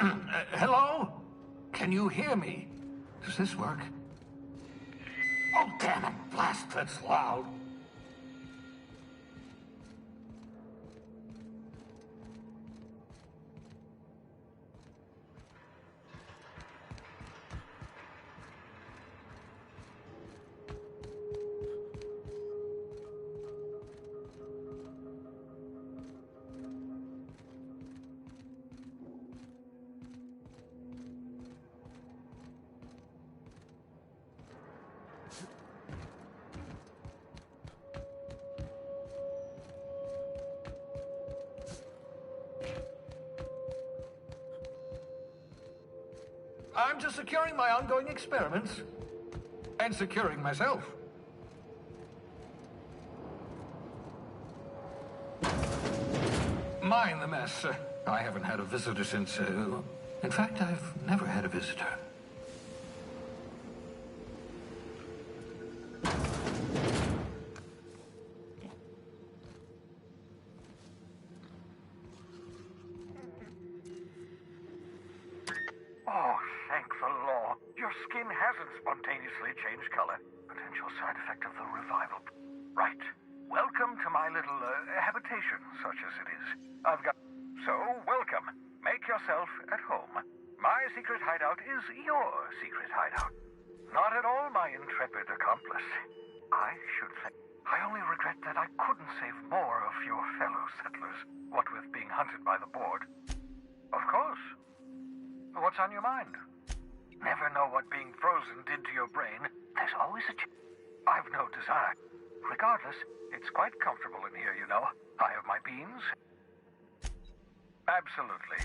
Hello? Can you hear me? Does this work? Oh, damn it! Blast, that's loud. I'm just securing my ongoing experiments. And securing myself. Mind the mess. I haven't had a visitor since, in fact, I've never had a visitor. Oh, thank the law. Your skin hasn't spontaneously changed color. Potential side effect of the revival. Right. Welcome to my little habitation, such as it is. So, welcome. Make yourself at home. My secret hideout is your secret hideout. Not at all my intrepid accomplice. I should say, I only regret that I couldn't save more of your fellow settlers, what with being hunted by the board. Of course. What's on your mind? Never know what being frozen did to your brain. There's always a I've no desire. Regardless, it's quite comfortable in here, you know. I have my beans. Absolutely.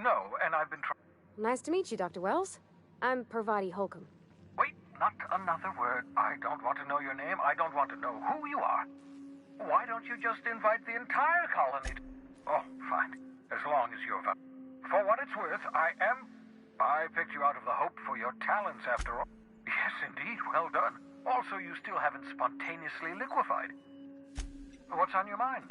No, and I've been trying... Nice to meet you, Dr. Wells. I'm Parvati Holcomb. Wait, not another word. I don't want to know your name. I don't want to know who you are. Why don't you just invite the entire colony to... Oh, fine. As long as you're... For what it's worth, I picked you out of the hope for your talents, after all. Yes, indeed. Well done. Also, you still haven't spontaneously liquefied. What's on your mind?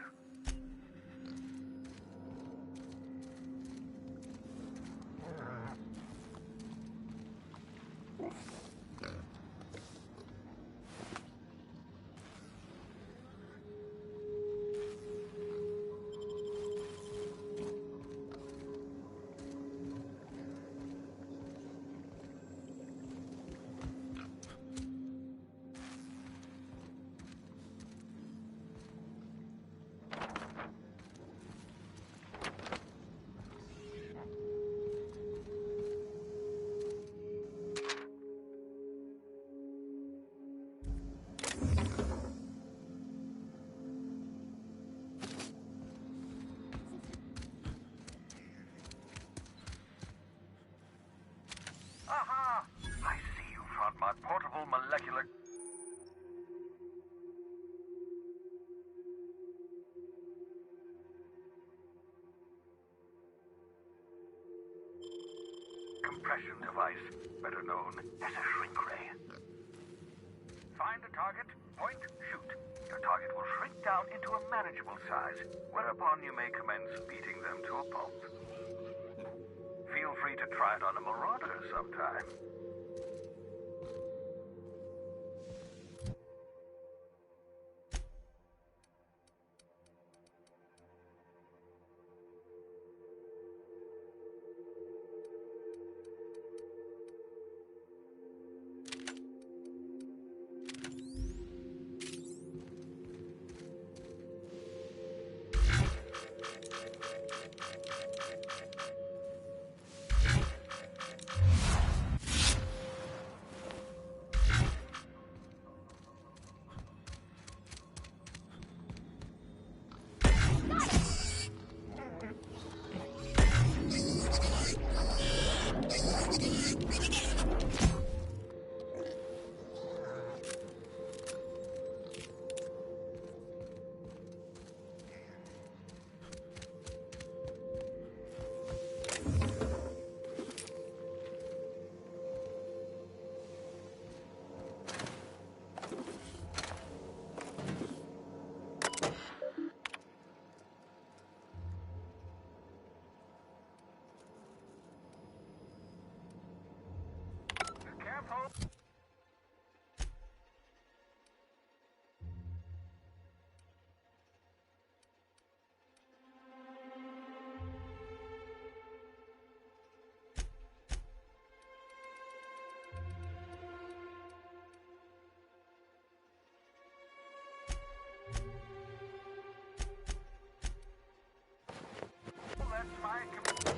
Aha! I see you found my portable molecular... compression device, better known as a shrink ray. Find a target, point, shoot. Your target will shrink down into a manageable size, whereupon you may commence beating them to a pulp. Feel free to try it on a marauder sometime. That's my commitment.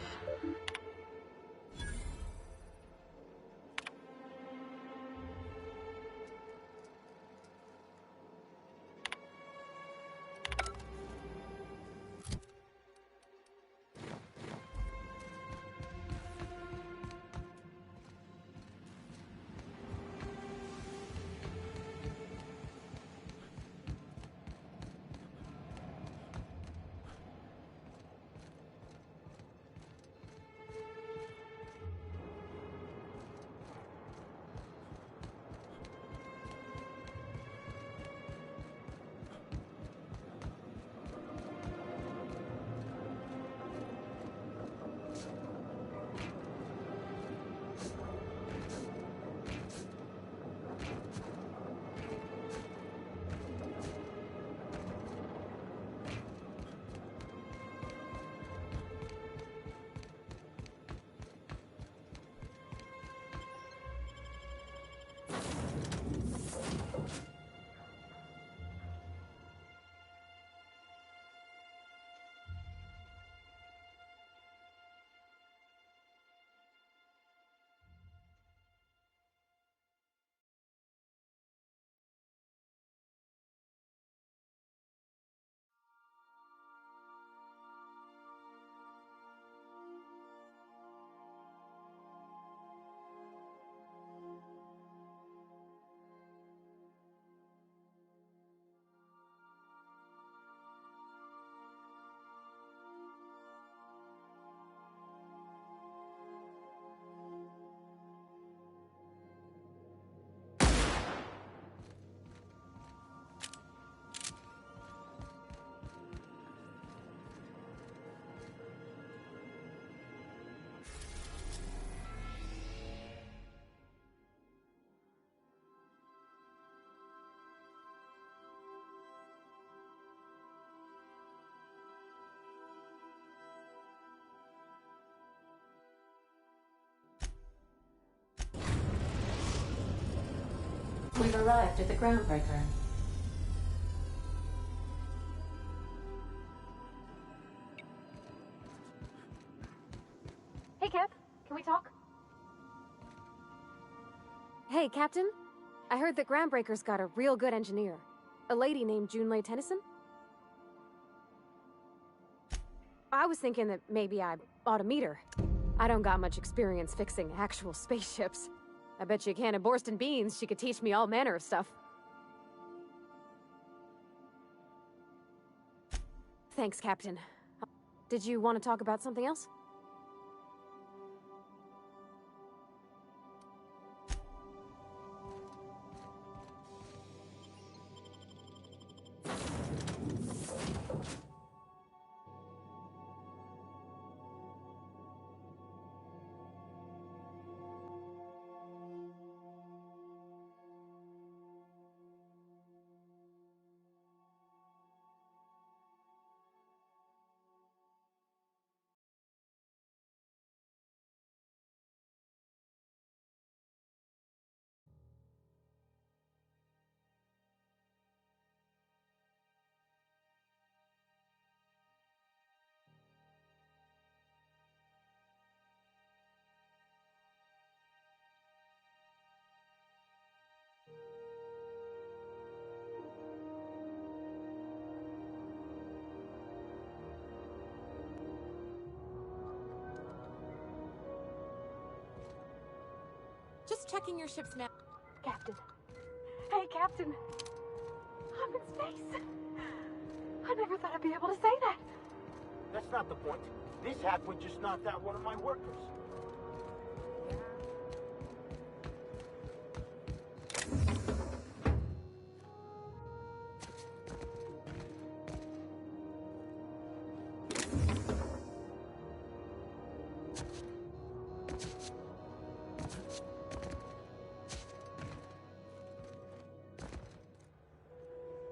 We've arrived at the Groundbreaker. Hey, Cap. Can we talk? Hey, Captain. I heard that Groundbreaker's got a real good engineer. A lady named Junlei Tennyson. I was thinking that maybe I ought to meet her. I don't got much experience fixing actual spaceships. I bet you a can of Borston beans she could teach me all manner of stuff. Thanks, Captain. Did you want to talk about something else? Just checking your ship's map. Captain. Hey, Captain. I'm in space. I never thought I'd be able to say that. That's not the point. This halfwit just knocked out one of my workers.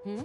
Hmm?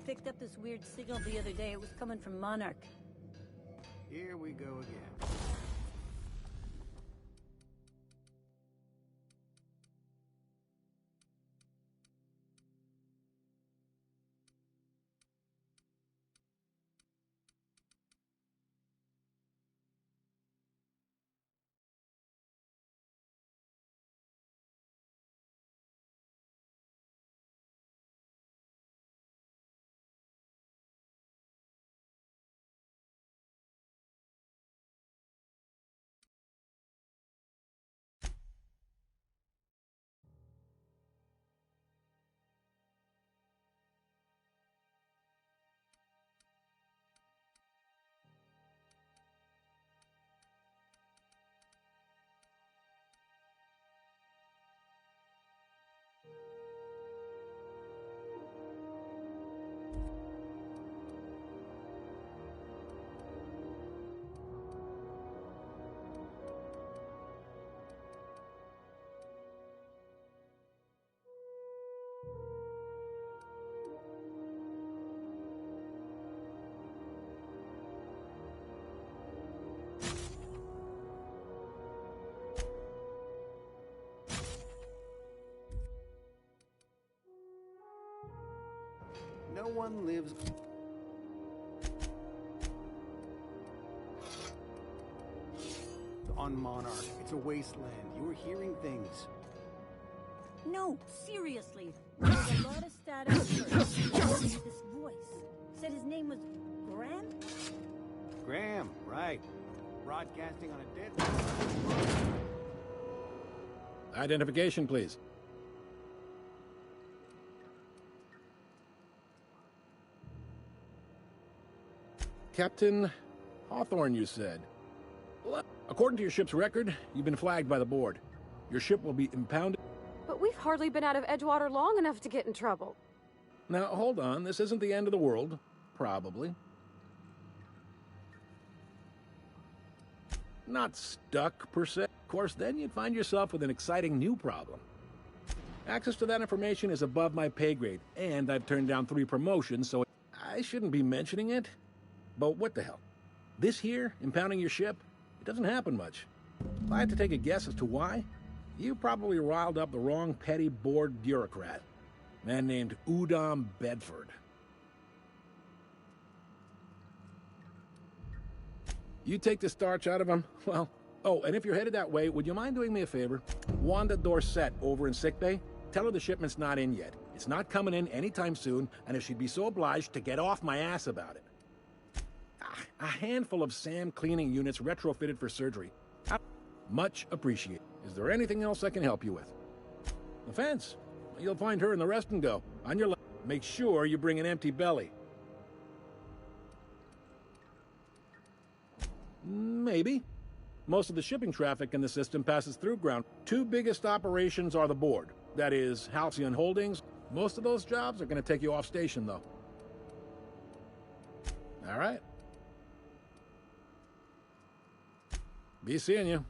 picked up this weird signal the other day. It was coming from Monarch. Here we go again. No one lives... on Monarch. It's a wasteland. You were hearing things. No, seriously. There was a lot of static at first. This voice said his name was Graham? Graham, right. Broadcasting on a dead... Identification, please. Captain Hawthorne, you said. Well, according to your ship's record, you've been flagged by the board. Your ship will be impounded. But we've hardly been out of Edgewater long enough to get in trouble. Now, hold on. This isn't the end of the world. Probably. Not stuck, per se. Of course, then you'd find yourself with an exciting new problem. Access to that information is above my pay grade, and I've turned down 3 promotions, so I shouldn't be mentioning it. But what the hell? This here, impounding your ship, it doesn't happen much. If I had to take a guess as to why, you probably riled up the wrong petty board bureaucrat. A man named Udom Bedford. You take the starch out of him? Well, oh, and if you're headed that way, would you mind doing me a favor? Wanda Dorset over in sickbay, tell her the shipment's not in yet. It's not coming in anytime soon, and if she'd be so obliged to get off my ass about it. A handful of SAM cleaning units retrofitted for surgery. Much appreciated. Is there anything else I can help you with? The fence. You'll find her in the rest and go. On your left. Make sure you bring an empty belly. Maybe. Most of the shipping traffic in the system passes through ground. 2 biggest operations are the board. That is, Halcyon Holdings. Most of those jobs are going to take you off station, though. All right. Be seeing you.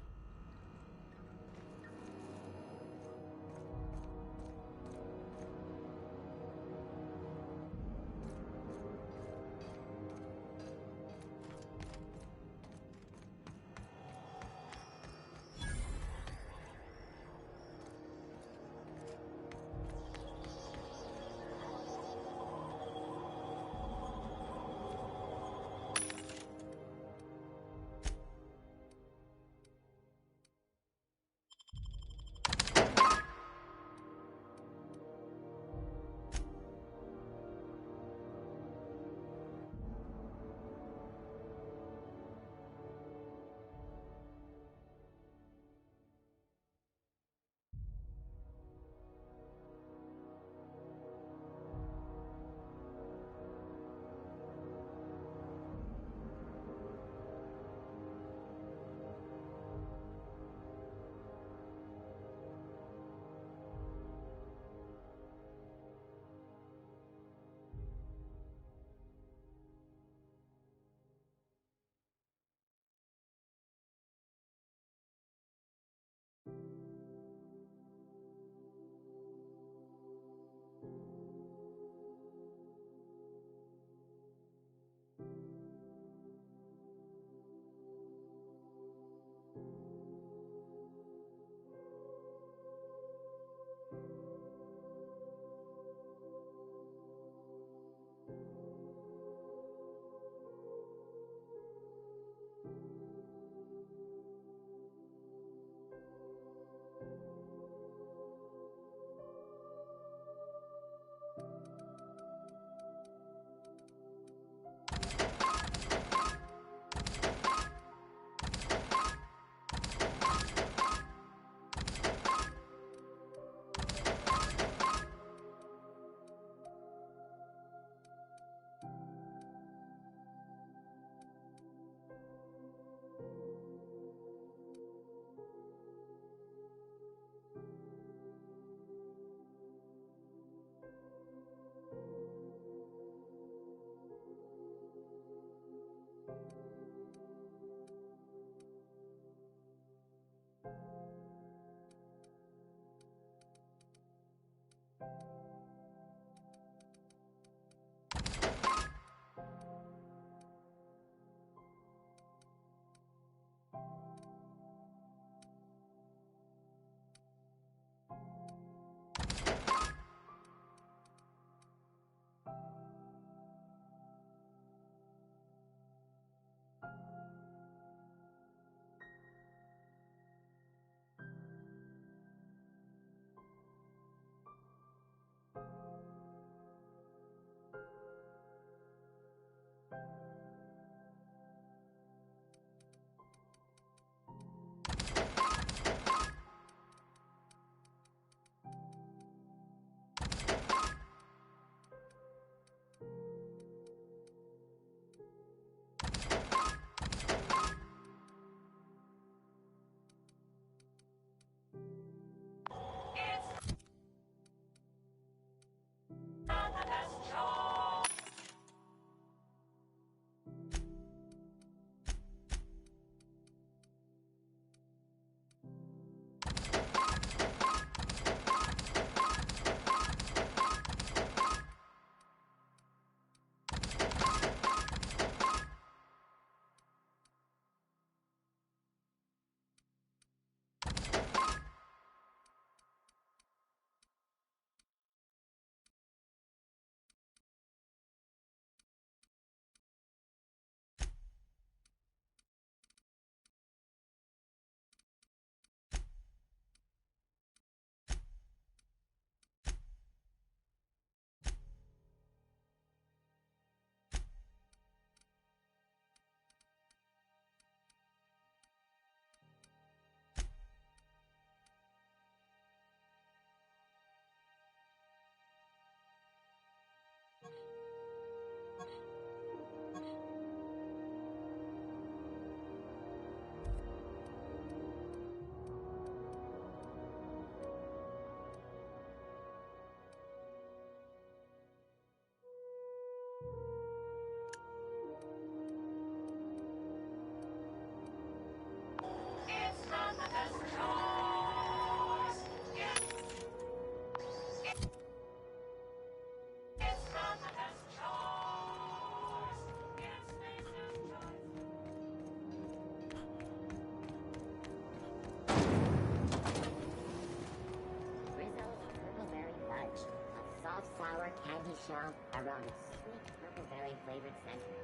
sour candy shell around a sweet purple berry flavored center.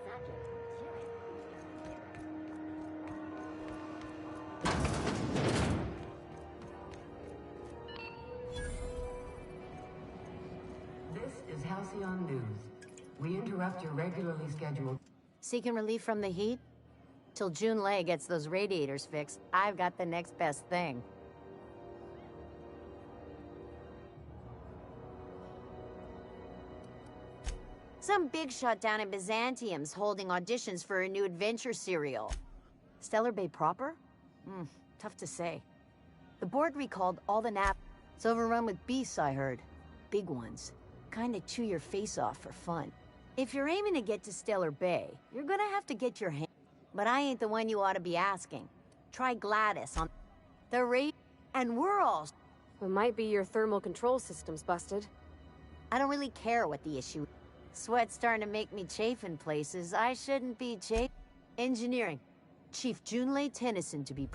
Subject, This is Halcyon News. We interrupt your regularly scheduled... Seeking relief from the heat? Till Junlei gets those radiators fixed, I've got the next best thing. Some big shot down in Byzantium's holding auditions for a new adventure serial. Stellar Bay proper? Tough to say. The board recalled all the It's overrun with beasts, I heard. Big ones. Kinda chew your face off for fun. If you're aiming to get to Stellar Bay, you're gonna have to get your hand. But I ain't the one you ought to be asking. Try Gladys on the rate, and we're all... It might be your thermal control system's busted. I don't really care what the issue is. Sweat's starting to make me chafe in places I shouldn't be chafe. Engineering. Chief Junlei Tennyson to be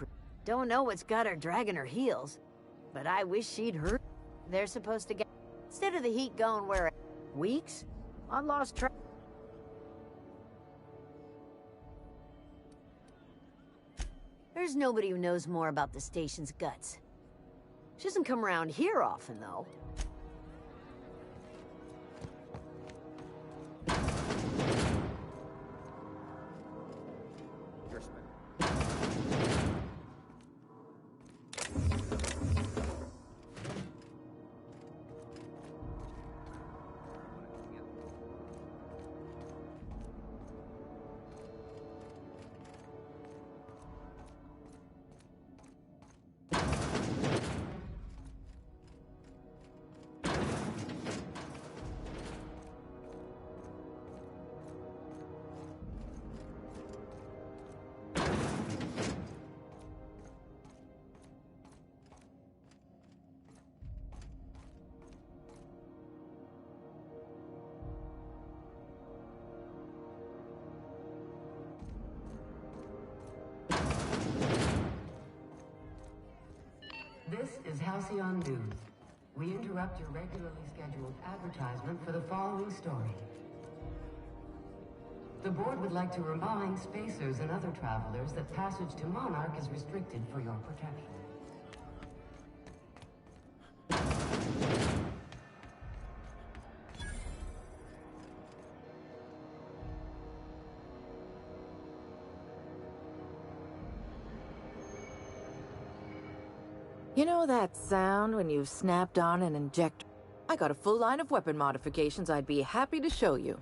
Don't know what's got her dragging her heels, but I wish she'd heard. They're supposed to get... Instead of the heat going where... Weeks? I lost track. There's nobody who knows more about the station's guts. She doesn't come around here often, though. This is Halcyon News. We interrupt your regularly scheduled advertisement for the following story. The board would like to remind spacers and other travelers that passage to Monarch is restricted for your protection. You know that sound when you've snapped on an injector? I got a full line of weapon modifications I'd be happy to show you.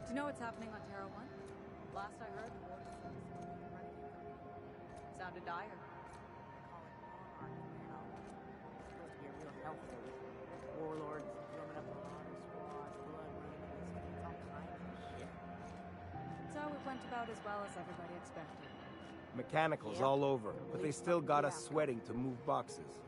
Do you know what's happening on Terra 1? Last I heard, the water is running in. Sounded dire. Call it Monarch now. It's supposed to be a real health food. Warlords drumming up a honor squad, blood running, all kinds of shit. So it went about as well as everybody expected. Mechanicals all over, but they still got us sweating to move boxes.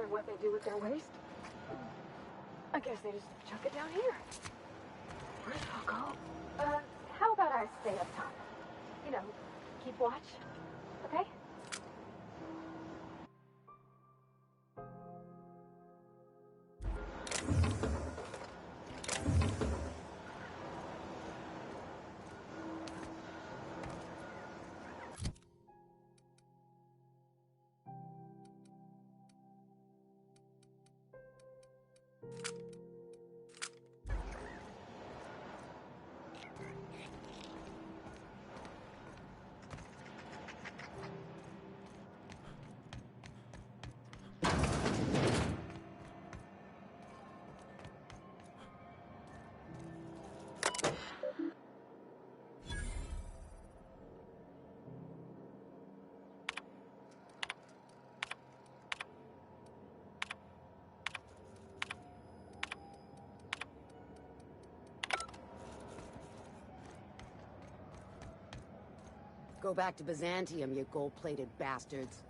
What they do with their waste? I guess they just chuck it down here. Where's Coco? How about I stay up top? You know, keep watch, okay? Go back to Byzantium, you gold-plated bastards.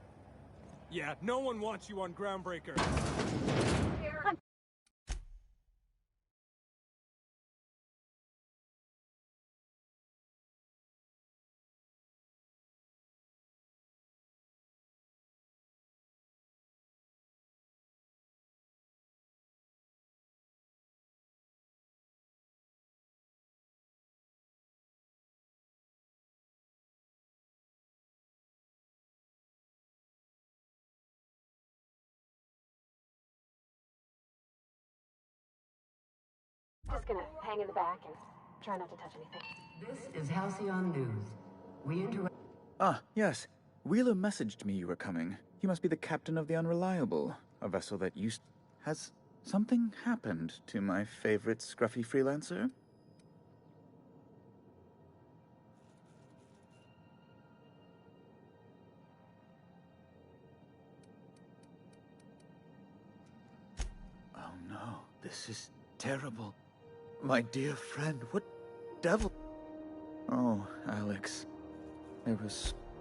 Yeah, no one wants you on Groundbreaker. Just gonna hang in the back and try not to touch anything. This is Halcyon News. We interrupt... Ah, yes. Wheeler messaged me you were coming. He must be the captain of the Unreliable, a vessel that used... Has something happened to my favorite scruffy freelancer? Oh no, this is terrible. My dear friend, what devil... Oh, Alex.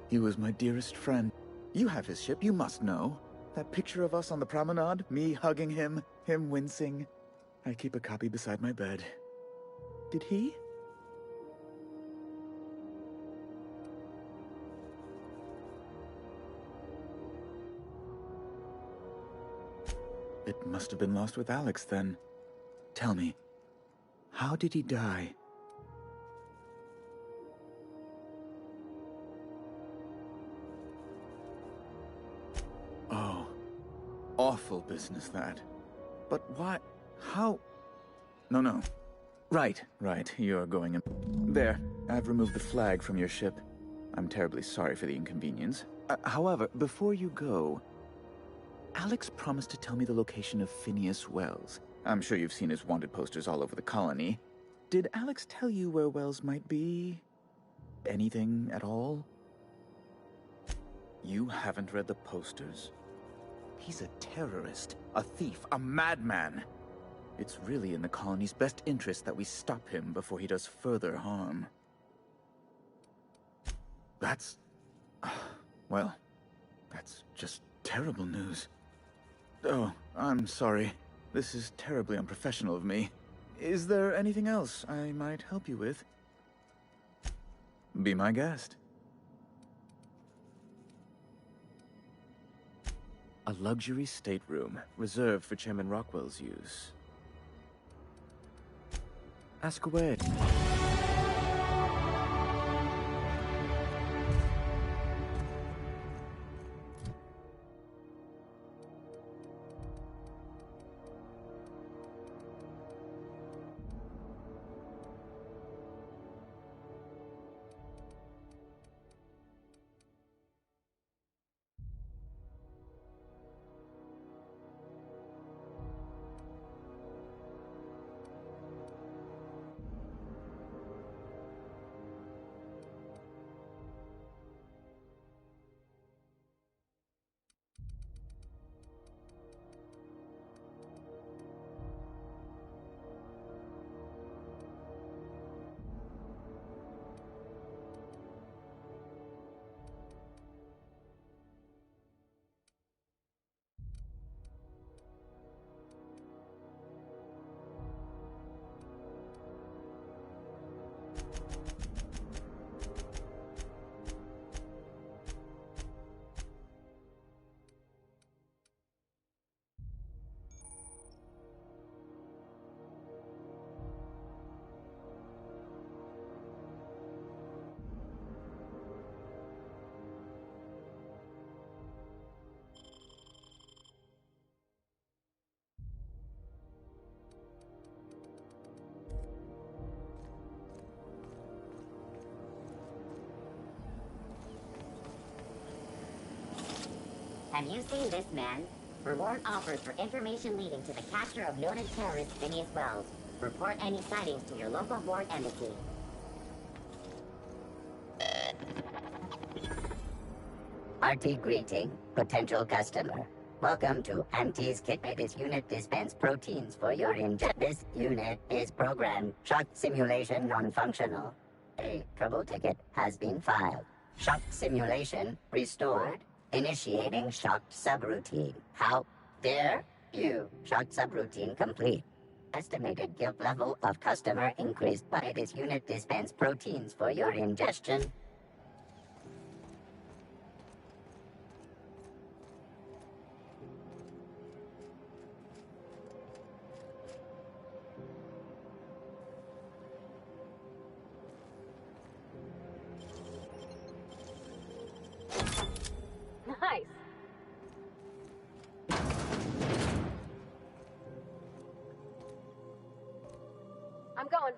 He was my dearest friend. You have his ship, you must know. That picture of us on the promenade, me hugging him, him wincing. I keep a copy beside my bed. Did he? It must have been lost with Alex then. Tell me, how did he die? Oh, awful business that. But why? How? No. Right, you're going in. There, I've removed the flag from your ship. I'm terribly sorry for the inconvenience. However, before you go, Alex promised to tell me the location of Phineas Wells. I'm sure you've seen his wanted posters all over the colony. Did Alex tell you where Wells might be? Anything at all? You haven't read the posters? He's a terrorist, a thief, a madman. It's really in the colony's best interest that we stop him before he does further harm. That's... well, that's just terrible news. Oh, I'm sorry. This is terribly unprofessional of me. Is there anything else I might help you with? Be my guest. A luxury stateroom, reserved for Chairman Rockwell's use. Ask away. Have you seen this man? Reward offers for information leading to the capture of noted terrorist Phineas Wells. Report any sightings to your local board embassy. RT greeting, potential customer. Welcome to Auntie's Kit. This unit dispense proteins for your ingest. This unit is programmed. Shock simulation non-functional. A trouble ticket has been filed. Shock simulation restored. Initiating shocked subroutine. How dare you? Shocked subroutine complete. Estimated guilt level of customer increased by this unit dispense proteins for your ingestion. Nice. I'm going.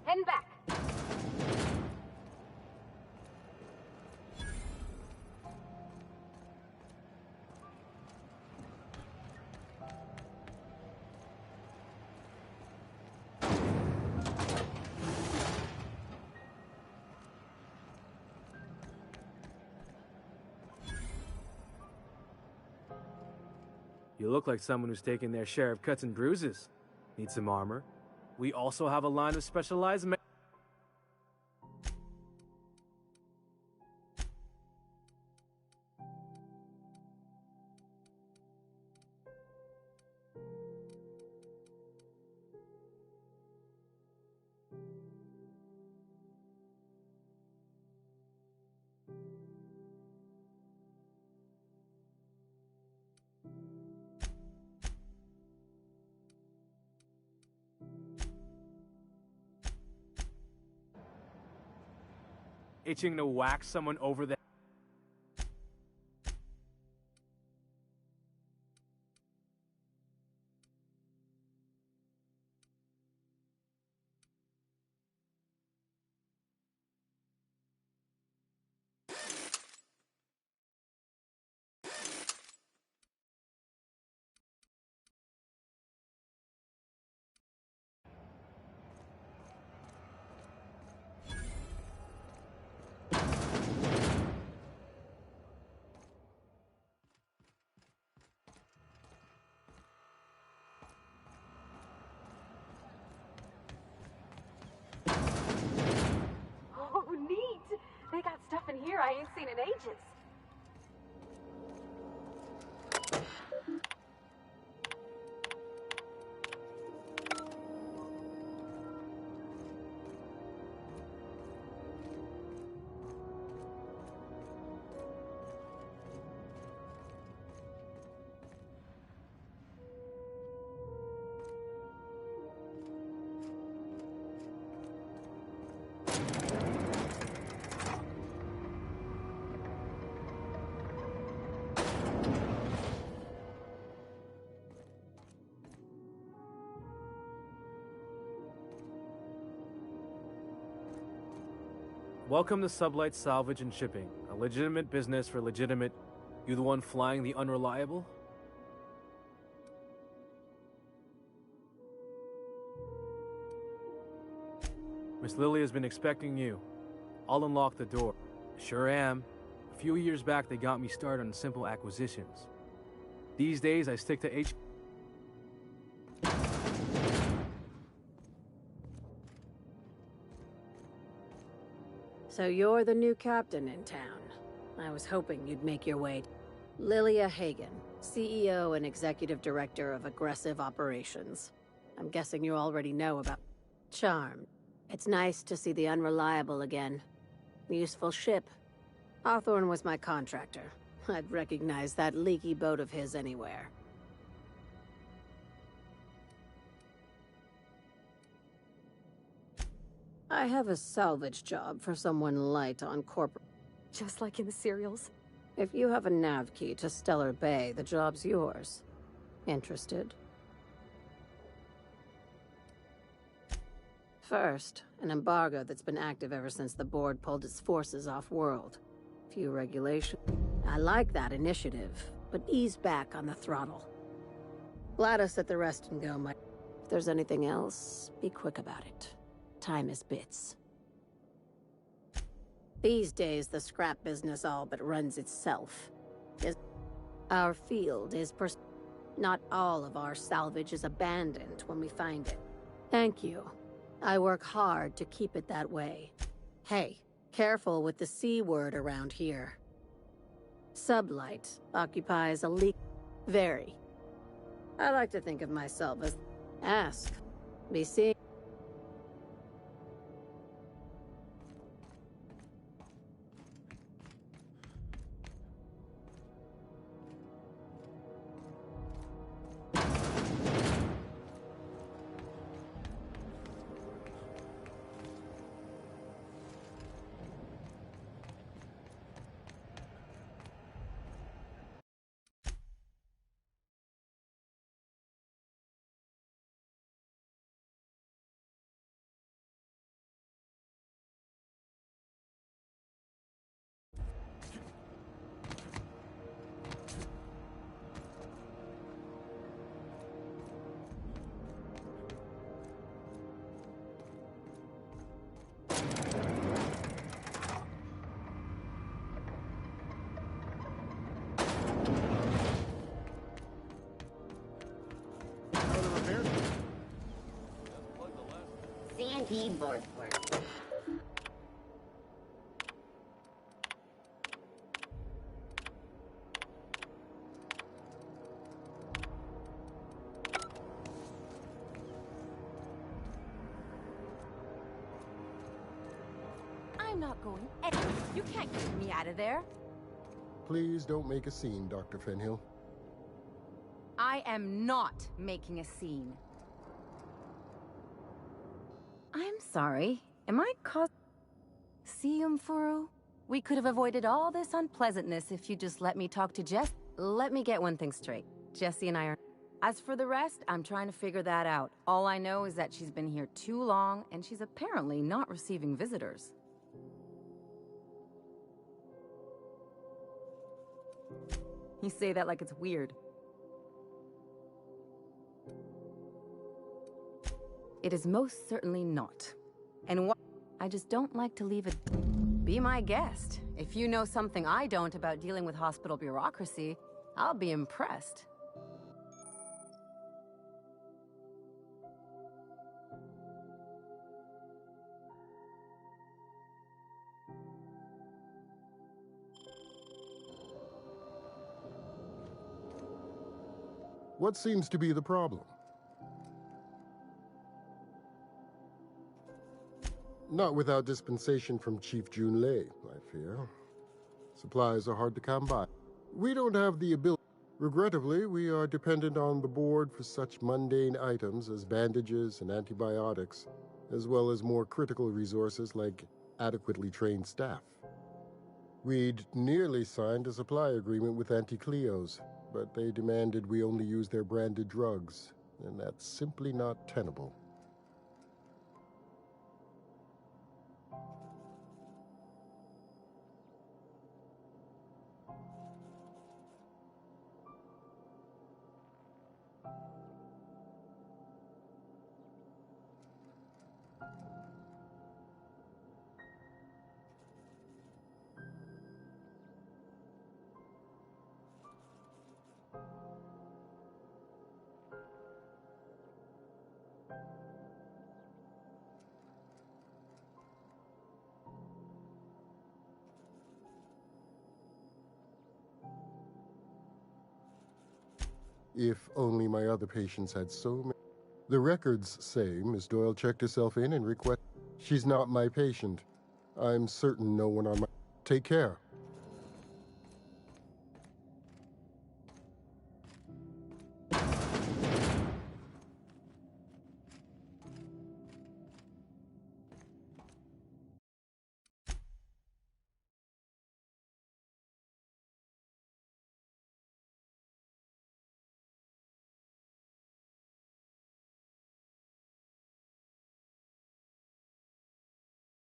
Heading back. You look like someone who's taken their share of cuts and bruises. Need some armor? We also have a line of specialized itching to whack someone over the... Oh, neat. They got stuff in here I ain't seen in ages. Welcome to Sublight Salvage and Shipping, a legitimate business for legitimate... You the one flying the unreliable? Miss Lily has been expecting you. I'll unlock the door. Sure am. A few years back, they got me started on simple acquisitions. These days, I stick to H... So you're the new captain in town. I was hoping you'd make your way. Lilia Hagen, CEO and Executive Director of Aggressive Operations. I'm guessing you already know about... Charmed. It's nice to see the Unreliable again. Useful ship. Hawthorne was my contractor. I'd recognize that leaky boat of his anywhere. I have a salvage job for someone light on corporate. Just like in the serials. If you have a nav key to Stellar Bay, the job's yours. Interested? First, an embargo that's been active ever since the board pulled its forces off-world. Few regulations. I like that initiative, but ease back on the throttle. Gladys at the rest and go, Mike. If there's anything else, be quick about it. Time is bits. These days, the scrap business all but runs itself. Our field is not all of our salvage is abandoned when we find it. Thank you. I work hard to keep it that way. Hey, careful with the C word around here. Sublight occupies a leak. Very. I like to think of myself as ask. Be seeing. C&P board work. I'm not going anywhere. You can't get me out of there. Please don't make a scene, Dr. Fenhill. I am not making a scene. I'm sorry. Am I See, Umfuru? We could have avoided all this unpleasantness if you just let me talk to Jess. Let me get one thing straight. Jesse and I are... As for the rest, I'm trying to figure that out. All I know is that she's been here too long, and she's apparently not receiving visitors. You say that like it's weird. It is most certainly not. And I just don't like to leave it. Be my guest. If you know something I don't about dealing with hospital bureaucracy, I'll be impressed. What seems to be the problem? Not without dispensation from Chief Junlei, I fear. Supplies are hard to come by. We don't have the ability. Regrettably, we are dependent on the board for such mundane items as bandages and antibiotics, as well as more critical resources like adequately trained staff. We'd nearly signed a supply agreement with Anti-Cleos, but they demanded we only use their branded drugs, and that's simply not tenable. If only my other patients had so many. The records say Miss Doyle checked herself in and requested. She's not my patient. I'm certain no one on my... Take care.